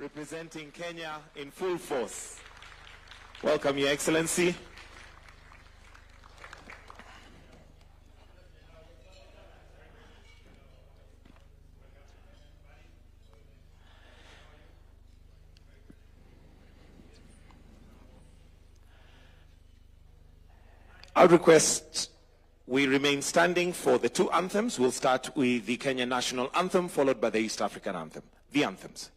representing Kenya in full force. Welcome, Your Excellency. I would request we remain standing for the two anthems. We'll start with the Kenyan national anthem, followed by the East African anthem. The anthems.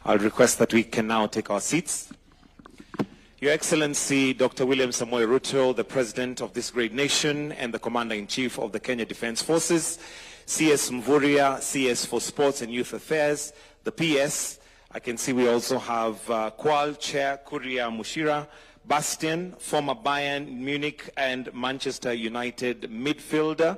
I'll request that we can now take our seats. Your Excellency, Dr. William Samoei Ruto, the President of this great nation and the Commander-in-Chief of the Kenya Defence Forces, CS Mvurya, CS for Sports and Youth Affairs, the PS. I can see we also have Qual Chair Kuria Mushira, Bastian, former Bayern, Munich and Manchester United midfielder,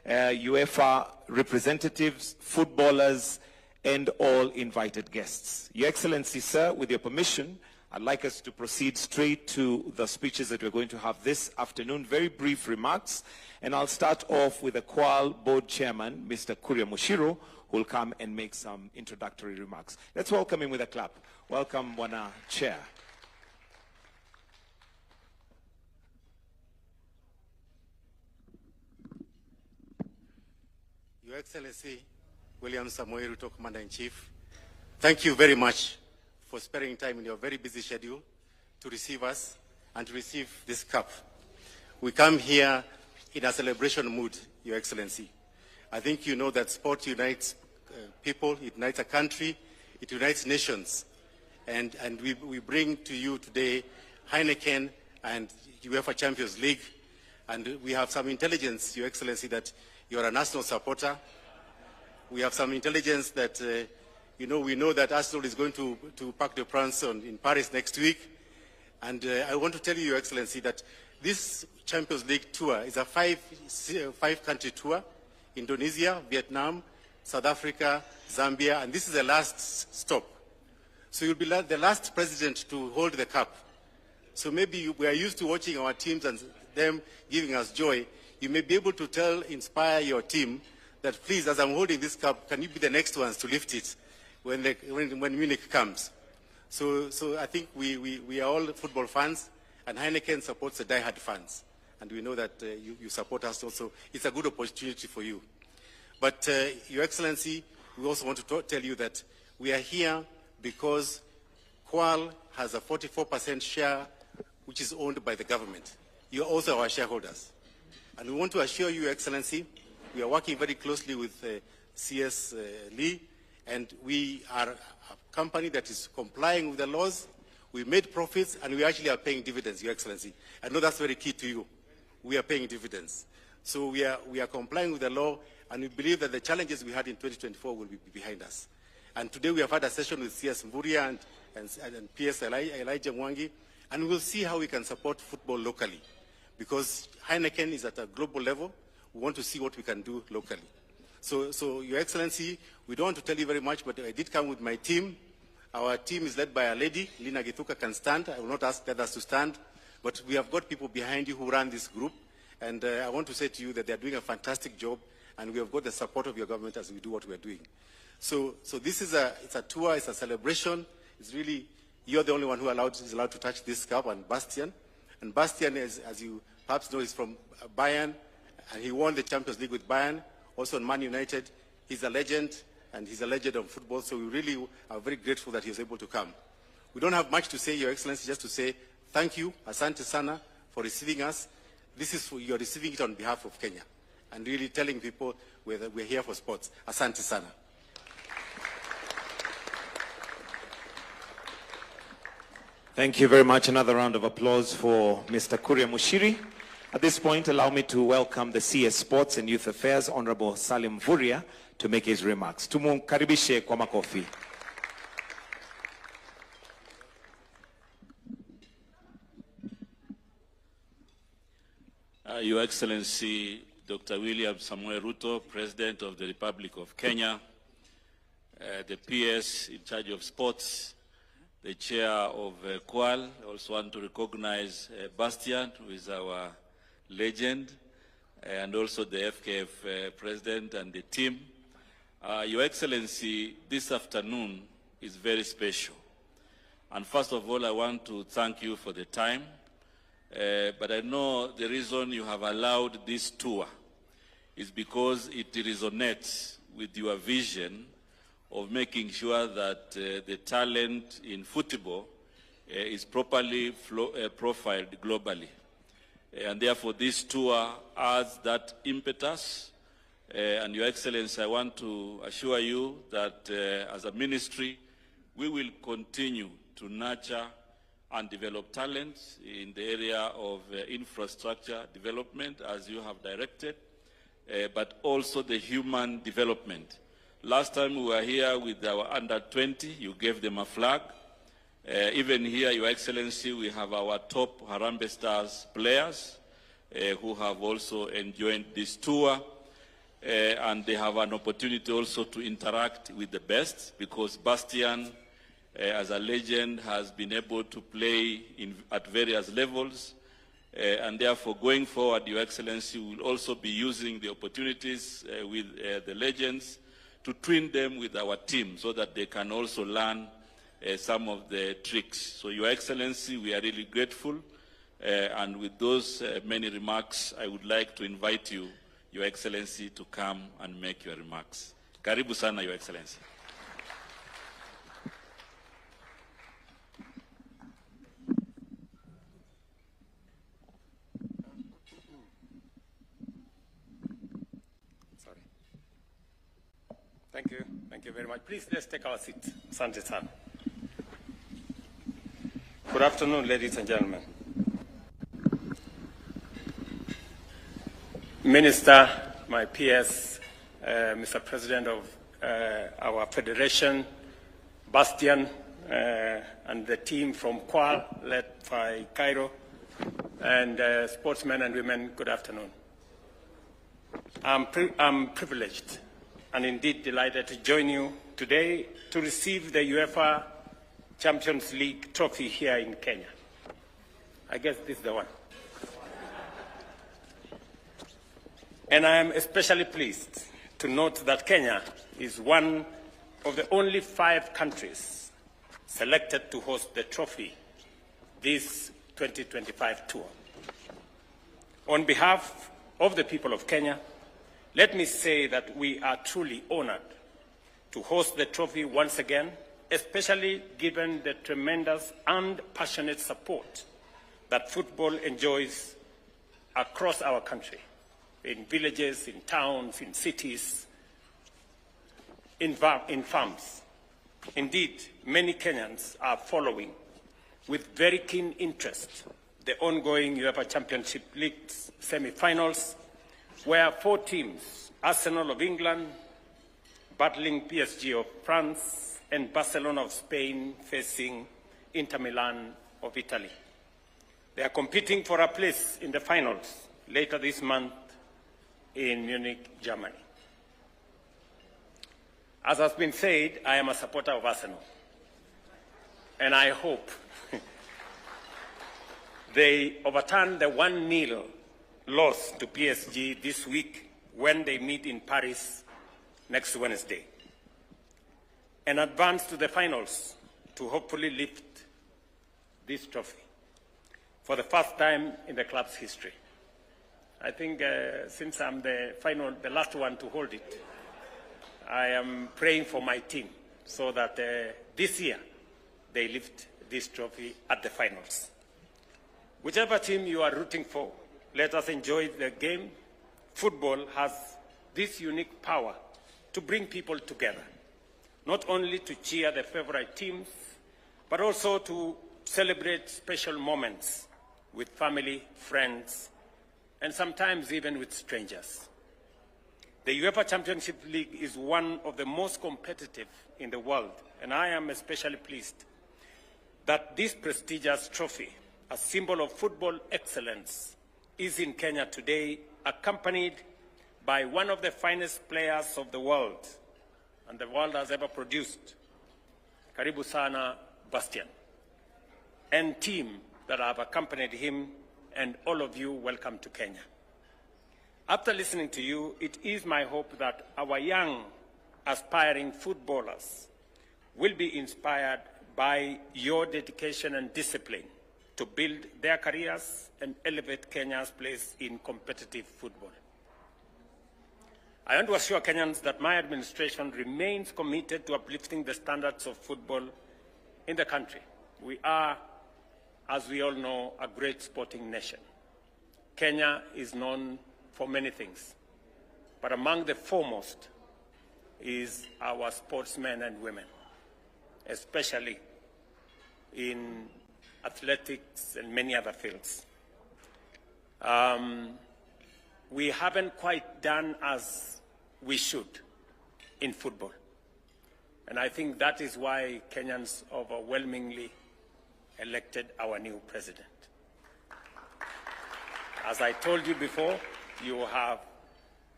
Uefa representatives, footballers, and all invited guests. Your Excellency, sir, with your permission, I'd like us to proceed straight to the speeches that we're going to have this afternoon. Very brief remarks, and I'll start off with the Qual Board Chairman, Mr. Kuria Mushiro, who will come and make some introductory remarks. Let's welcome him with a clap. Welcome, Bwana Chair. Your Excellency, William Samoei Ruto, Commander-in-Chief, thank you very much for sparing time in your very busy schedule to receive us and to receive this cup. We come here in a celebration mood, Your Excellency. I think you know that sport unites people, it unites a country, it unites nations. And we bring to you today Heineken and Uefa Champions League. And we have some intelligence, Your Excellency, that you're a national supporter. We have some intelligence that, we know that Arsenal is going to Parc des Princes in Paris next week. And I want to tell you, Your Excellency, that this Champions League tour is a five-country tour: Indonesia, Vietnam, South Africa, Zambia, and this is the last stop. So you'll be the last president to hold the cup. So maybe we are used to watching our teams and them giving us joy. You may be able to inspire your team that please, as I'm holding this cup, can you be the next ones to lift it when Munich comes? So I think we are all football fans, and Heineken supports the die-hard fans. And we know that you support us also. It's a good opportunity for you. But Your Excellency, we also want to tell you that we are here because Qual has a 44% share, which is owned by the government. You are also our shareholders. And we want to assure you, Your Excellency, we are working very closely with CS Lee, and we are a company that is complying with the laws. We made profits, and we actually are paying dividends, Your Excellency. I know that's very key to you. We are paying dividends. So we are complying with the law, and we believe that the challenges we had in 2024 will be behind us. And today we have had a session with CS Mvurya and PS Elijah Mwangi, and we'll see how we can support football locally. Because Heineken is at a global level, we want to see what we can do locally. So Your Excellency, we don't want to tell you very much, but I did come with my team. Our team is led by a lady. Lina Githuka can stand. I will not ask the others to stand. But we have got people behind you who run this group, and I want to say to you that they are doing a fantastic job, and we have got the support of your government as we do what we are doing. So this is it's a tour, it's a celebration. It's really, you're the only one who is allowed to touch this cup, and Bastian. And Bastian, as you perhaps know, is from Bayern, and he won the Champions League with Bayern, also in Man United. He's a legend, and he's a legend of football, so we really are very grateful that he was able to come. We don't have much to say, Your Excellency, just to say thank you, asante sana, for receiving us. This is you're receiving it on behalf of Kenya, and really telling people we're here for sports. Asante sana. Thank you very much. Another round of applause for Mr. Kuria Mushiri. At this point, allow me to welcome the CS Sports and Youth Affairs, Honorable Salim Vuria, to make his remarks. Tumukaribishe kwa makofi. Your Excellency, Dr. William Samoei Ruto, President of the Republic of Kenya, the PS in charge of sports, the chair of Qual. I also want to recognize Bastian, who is our legend, and also the FKF president and the team. Your Excellency, this afternoon is very special. And first of all, I want to thank you for the time. But I know the reason you have allowed this tour is because it resonates with your vision of making sure that the talent in football is properly profiled globally. And therefore this tour adds that impetus. And Your Excellency, I want to assure you that as a ministry, we will continue to nurture and develop talents in the area of infrastructure development, as you have directed, but also the human development. Last time we were here with our under-20, you gave them a flag. Even here, Your Excellency, we have our top Harambee Stars players who have also enjoyed this tour, and they have an opportunity also to interact with the best, because Bastian, as a legend, has been able to play at various levels, and therefore going forward, Your Excellency, will also be using the opportunities with the legends to train them with our team so that they can also learn some of the tricks. So Your Excellency, we are really grateful, and with those many remarks, I would like to invite you, Your Excellency, to come and make your remarks. Karibu sana, Your Excellency. Thank you very much. Please, let's take our seats. Asante sana. Good afternoon, ladies and gentlemen. Minister, my PS, Mr. President of our Federation, Bastian, and the team from Qual, led by Cairo, and sportsmen and women, good afternoon. I'm privileged and indeed delighted to join you today to receive the Uefa Champions League trophy here in Kenya. I guess this is the one. And I am especially pleased to note that Kenya is one of the only 5 countries selected to host the trophy this 2025 tour. On behalf of the people of Kenya, let me say that we are truly honored to host the trophy once again, especially given the tremendous and passionate support that football enjoys across our country, in villages, in towns, in cities, in farms. Indeed, many Kenyans are following with very keen interest the ongoing Uefa Championship League semi-finals, where 4 teams, Arsenal of England, battling PSG of France, and Barcelona of Spain facing Inter Milan of Italy. They are competing for a place in the finals later this month in Munich, Germany. As has been said, I am a supporter of Arsenal, and I hope They overturned the 1-0 loss to PSG this week when they meet in Paris next Wednesday, and advance to the finals to hopefully lift this trophy for the first time in the club's history. I think since I'm the last one to hold it, I am praying for my team so that this year they lift this trophy at the finals. Whichever team you are rooting for, let us enjoy the game. Football has this unique power to bring people together, not only to cheer the favorite teams, but also to celebrate special moments with family, friends, and sometimes even with strangers. The Uefa Championship League is one of the most competitive in the world, and I am especially pleased that this prestigious trophy, a symbol of football excellence, is in Kenya today, accompanied by one of the finest players of the world, and the world has ever produced, Karibu Sana Bastian, and team that have accompanied him, and all of you, welcome to Kenya. After listening to you, it is my hope that our young, aspiring footballers will be inspired by your dedication and discipline to build their careers and elevate Kenya's place in competitive football. I want to assure Kenyans that my administration remains committed to uplifting the standards of football in the country. We are, as we all know, a great sporting nation. Kenya is known for many things, but among the foremost is our sportsmen and women, especially in athletics and many other fields. We haven't quite done as we should in football. And I think that is why Kenyans overwhelmingly elected our new president. As I told you before, you have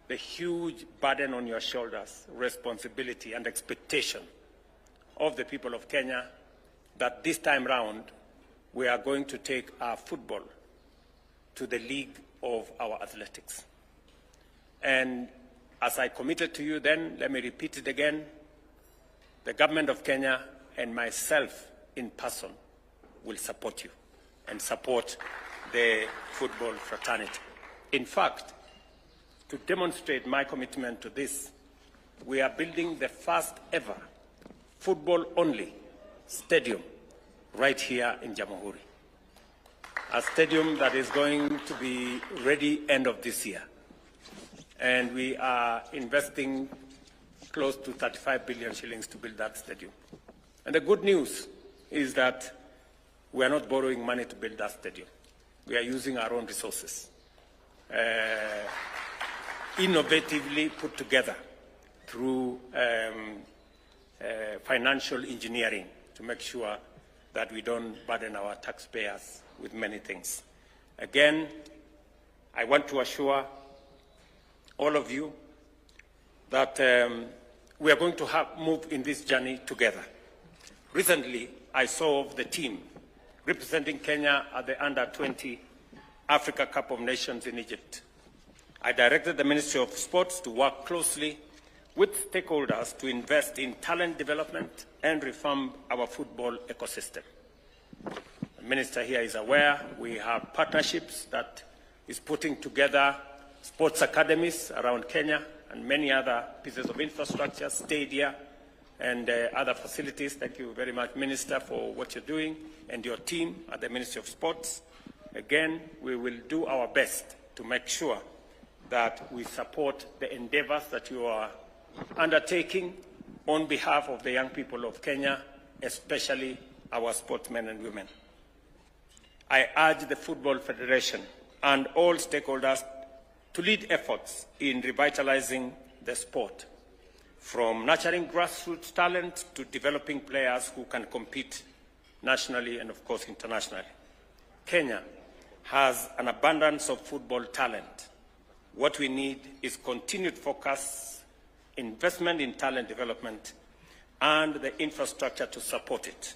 the huge burden on your shoulders, responsibility and expectation of the people of Kenya that this time round we are going to take our football to the league of our athletics. And as I committed to you then, let me repeat it again, the government of Kenya and myself in person will support you and support the football fraternity. In fact, to demonstrate my commitment to this, we are building the first ever football-only stadium right here in Jamhuri. A stadium that is going to be ready end of this year. And we are investing close to 35 billion shillings to build that stadium. And the good news is that we are not borrowing money to build that stadium. We are using our own resources, innovatively put together through financial engineering to make sure that we don't burden our taxpayers with many things. Again, I want to assure all of you that we are going to move in this journey together. Recently, I saw the team representing Kenya at the Under-20 Africa Cup of Nations in Egypt. I directed the Ministry of Sports to work closely with stakeholders to invest in talent development and reform our football ecosystem. The Minister here is aware we have partnerships that is putting together sports academies around Kenya and many other pieces of infrastructure, stadia, and other facilities. Thank you very much, Minister, for what you're doing and your team at the Ministry of Sports. Again, we will do our best to make sure that we support the endeavors that you are undertaking on behalf of the young people of Kenya, especially our sportsmen and women. I urge the Football Federation and all stakeholders to lead efforts in revitalizing the sport, from nurturing grassroots talent to developing players who can compete nationally and, of course, internationally. Kenya has an abundance of football talent. What we need is continued focus, investment in talent development, and the infrastructure to support it.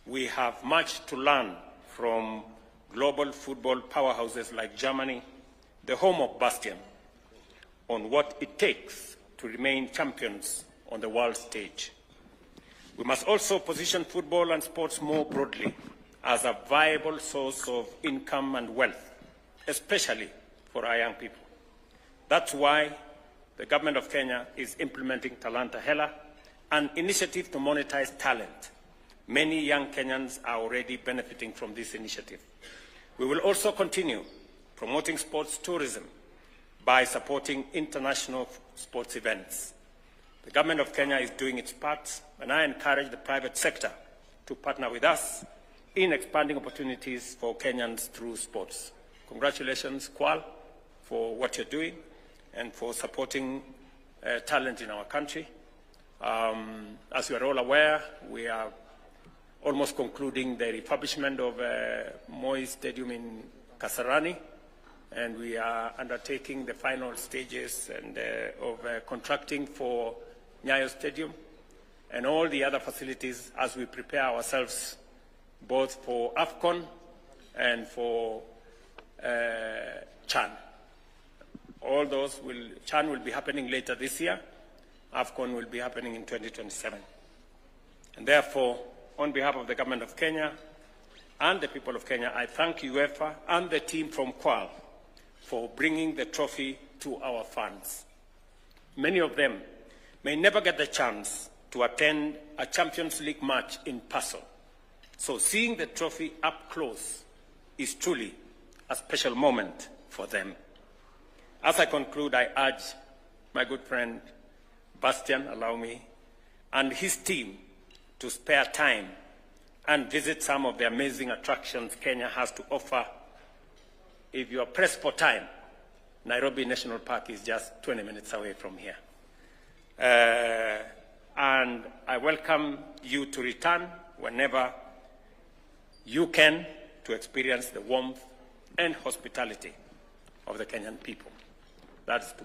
We have much to learn from global global football powerhouses like Germany, the home of Bastion, on what it takes to remain champions on the world stage. We must also position football and sports more broadly as a viable source of income and wealth, especially for our young people. That's why the government of Kenya is implementing Talanta Hela, an initiative to monetize talent. Many young Kenyans are already benefiting from this initiative. We will also continue promoting sports tourism by supporting international sports events. The government of Kenya is doing its part, and I encourage the private sector to partner with us in expanding opportunities for Kenyans through sports. Congratulations, Kwal, for what you're doing and for supporting talent in our country. As you are all aware, we are almost concluding the refurbishment of Moi Stadium in Kasarani, and we are undertaking the final stages of contracting for Nyayo Stadium and all the other facilities as we prepare ourselves both for AFCON and for CHAN. All those CHAN will be happening later this year. AFCON will be happening in 2027. And therefore, on behalf of the government of Kenya and the people of Kenya, I thank Uefa and the team from Kwal for bringing the trophy to our fans. Many of them may never get the chance to attend a Champions League match in person. So seeing the trophy up close is truly a special moment for them. As I conclude, I urge my good friend Bastian, allow me, and his team to spare time and visit some of the amazing attractions Kenya has to offer. If you are pressed for time, Nairobi National Park is just 20 minutes away from here. And I welcome you to return whenever you can to experience the warmth and hospitality of the Kenyan people. That's to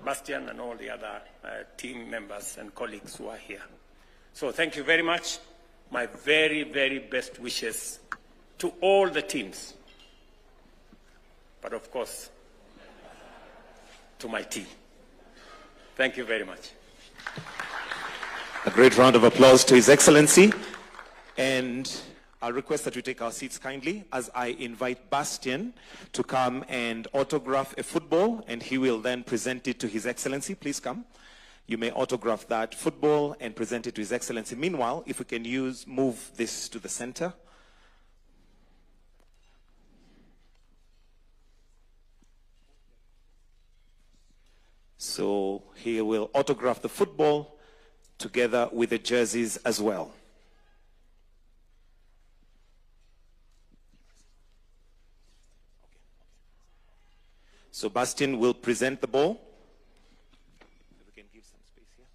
Bastian and all the other team members and colleagues who are here. So thank you very much. My very, very best wishes to all the teams, but of course, to my team. Thank you very much. A great round of applause to His Excellency. And I'll request that we take our seats kindly as I invite Bastian to come and autograph a football, and he will then present it to His Excellency. Please come. You may autograph that football and present it to His Excellency. Meanwhile, if we can move this to the center. So he will autograph the football together with the jerseys as well. So Bastian will present the ball. If we can give some space here.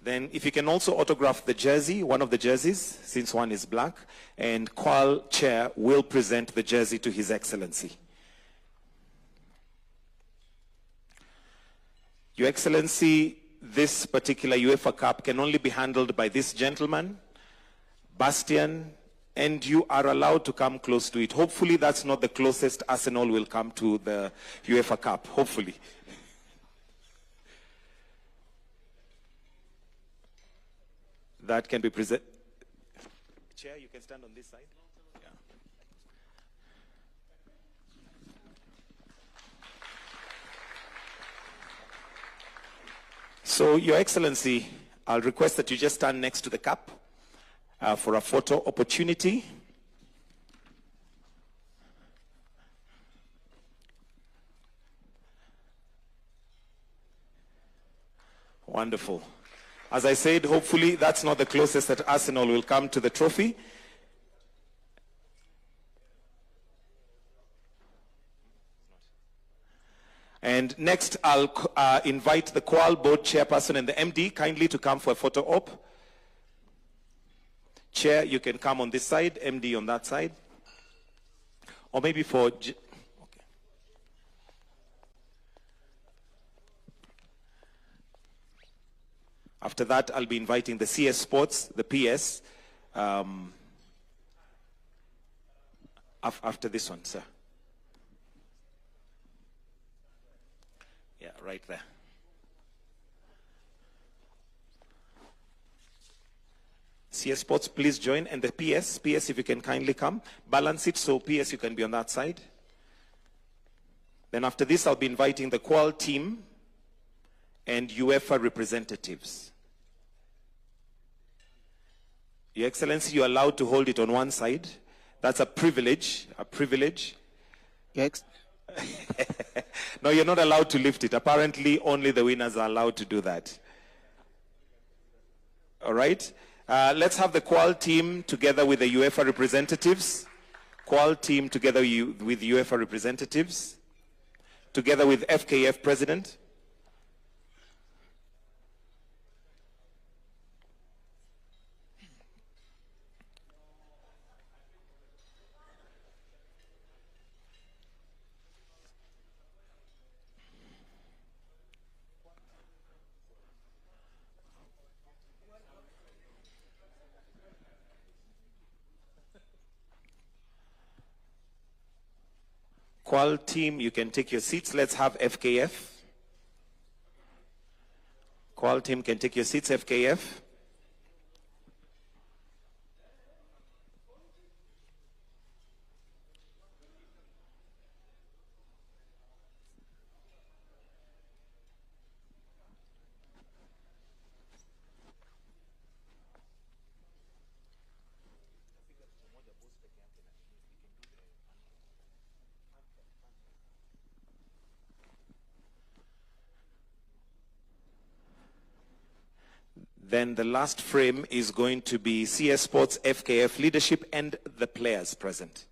Then if you can also autograph the jersey, one of the jerseys, since one is black, and Kwal Chair will present the jersey to His Excellency. Your Excellency, this particular UEFA Cup can only be handled by this gentleman, Bastian, and you are allowed to come close to it. Hopefully that's not the closest Arsenal will come to the UEFA Cup, hopefully. That can be presented. Chair, you can stand on this side. Yeah. So, Your Excellency, I'll request that you just stand next to the cup for a photo opportunity. Wonderful. As I said, hopefully that's not the closest that Arsenal will come to the trophy. And next, I'll invite the Kwal Board Chairperson and the MD kindly to come for a photo op. Chair, you can come on this side, MD on that side. Or maybe for... Okay. After that, I'll be inviting the CS Sports, the PS, After this one, sir. Yeah, right there. CS Sports, please join. And the PS, if you can kindly come. Balance it so PS, you can be on that side. Then after this, I'll be inviting the Qual team and Uefa representatives. Your Excellency, you're allowed to hold it on one side. That's a privilege, No, you're not allowed to lift it. Apparently, only the winners are allowed to do that. All right? Let's have the Qual team together with the Uefa representatives. Qual team together with Uefa representatives. Together with FKF president. Qual team, you can take your seats. Let's have FKF. Qual team can take your seats, FKF. Then the last frame is going to be CS Sports, FKF leadership, and the players present.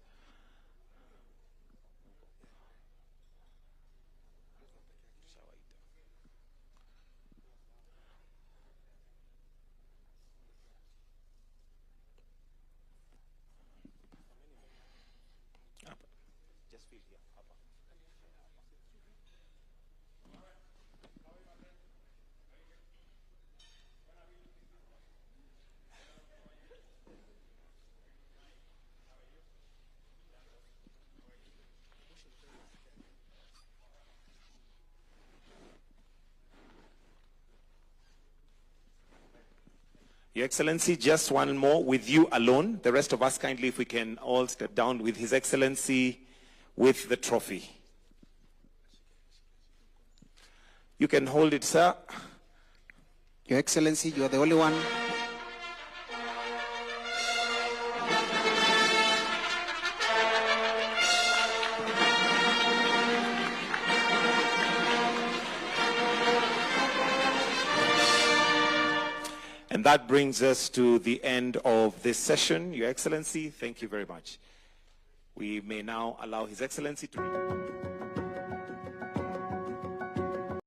Your Excellency, just one more with you alone. The rest of us, kindly, if we can all step down with His Excellency with the trophy. You can hold it, sir. Your Excellency, you are the only one. And that brings us to the end of this session. Your Excellency, thank you very much. We may now allow His Excellency to...